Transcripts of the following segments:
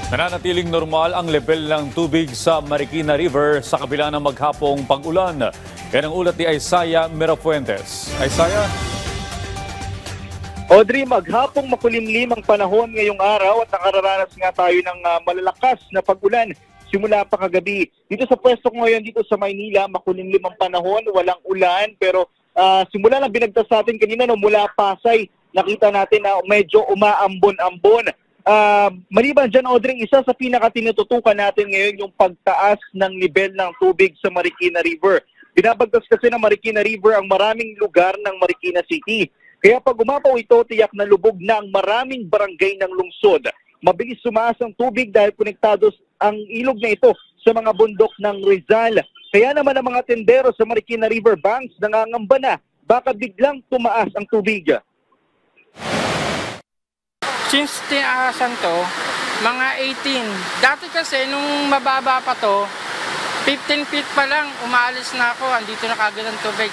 Nananatiling normal ang level ng tubig sa Marikina River sa kabila ng maghapong pag-ulan. Yan ang ulat ni Isaiah Mirafuentes. Isaiah? Audrey, maghapong makulimlim ang panahon ngayong araw at nakararanas nga tayo ng malalakas na pag-ulan simula pa kagabi. Dito sa pwesto ko ngayon dito sa Maynila, makulimlim ang panahon, walang ulan, pero simula lang binagtas sa atin kanina mula Pasay, nakita natin na medyo umaambon-ambon. Maliban dyan, Audrey, isa sa pinakatinututukan natin ngayon yung pagtaas ng nivel ng tubig sa Marikina River. Binabagtas kasi ng Marikina River ang maraming lugar ng Marikina City. Kaya pag umapaw ito, tiyak na lubog na ang maraming barangay ng lungsod. Mabilis sumaas ang tubig dahil konektado ang ilog na ito sa mga bundok ng Rizal. Kaya naman ang mga tendero sa Marikina River banks nangangamba na baka biglang tumaas ang tubig. Since tinaasan to, mga 18. Dati kasi nung mababa pa to, 15 feet pa lang, umaalis na ako, andito na kagad ang tubig.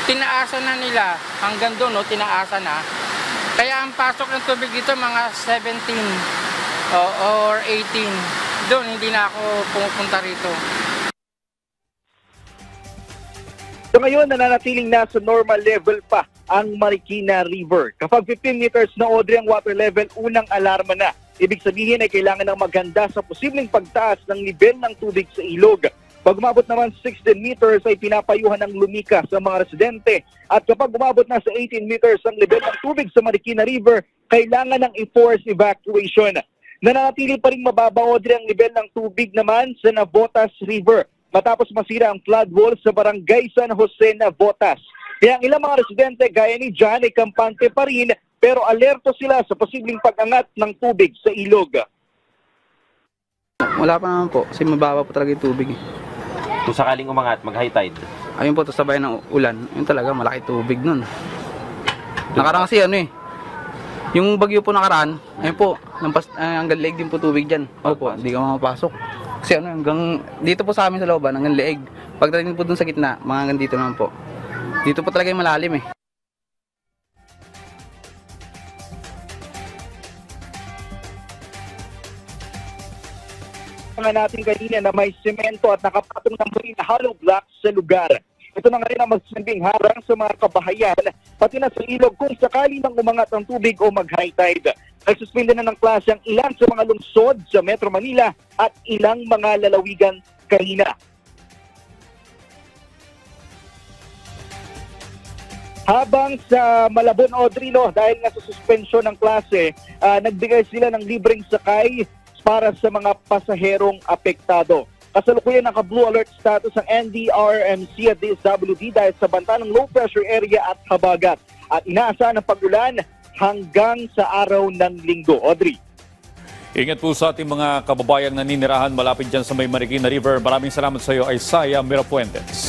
Tinaasan na nila, hanggang doon, tinaasan na. Kaya ang pasok ng tubig dito, mga 17 or 18. Doon, hindi na ako pumupunta rito. So ngayon, nananatiling nasa normal level pa ang Marikina River. Kapag 15 meters na, Audrey, ang water level, unang alarma na. Ibig sabihin ay kailangan ng maghanda sa posibleng pagtaas ng nivel ng tubig sa ilog. Pag umabot naman 16 meters ay pinapayuhan ng lumika sa mga residente. At kapag umabot na sa 18 meters ang level ng tubig sa Marikina River, kailangan ng enforced evacuation. Nananatili pa rin mababa, Audrey, ang level ng tubig naman sa Navotas River matapos masira ang flood wall sa barangay San Jose, Navotas. Kaya ang ilang mga residente gaya ni John ay kampante pa rin pero alerto sila sa posibleng pag-angat ng tubig sa ilog. Wala pa naman po kasi mababa po talaga yung tubig. Kung sakaling umangat, mag-high tide. Ayun po, sabay ng ulan. Yun talaga, malaki tubig nun. Nakaraan kasi yung bagyo po nakaraan, ayun po, hanggang leeg din po tubig dyan. Opo, hindi ka makapasok. Kasi hanggang dito po sa amin sa looban, hanggang leeg. Pagdating po dun sa gitna, mga hanggang dito naman po. Dito po talaga yung malalim . Natin kanina na may semento at nakapatong ng marine hollow blocks sa lugar. Ito na nga rin ang magsisilbing harang sa mga kabahayan, pati na sa ilog kung sakali nang umangat ang tubig o mag-high tide. Nagsuspinde na ng klase ang ilan sa mga lungsod sa Metro Manila at ilang mga lalawigan kanina. Habang sa Malabon, Audrey, dahil nga sa suspensyon ng klase, nagbigay sila ng libreng sakay para sa mga pasaherong apektado. Kasalukuyan naka-blue alert status ang NDRMC at DSWD dahil sa banta ng low pressure area at habagat. At inaasahan ang pag-ulan hanggang sa araw ng Linggo. Audrey. Ingat po sa ating mga kababayang naninirahan malapit dyan sa may Marikina River. Maraming salamat sa iyo, Isaiah Mirafuentes.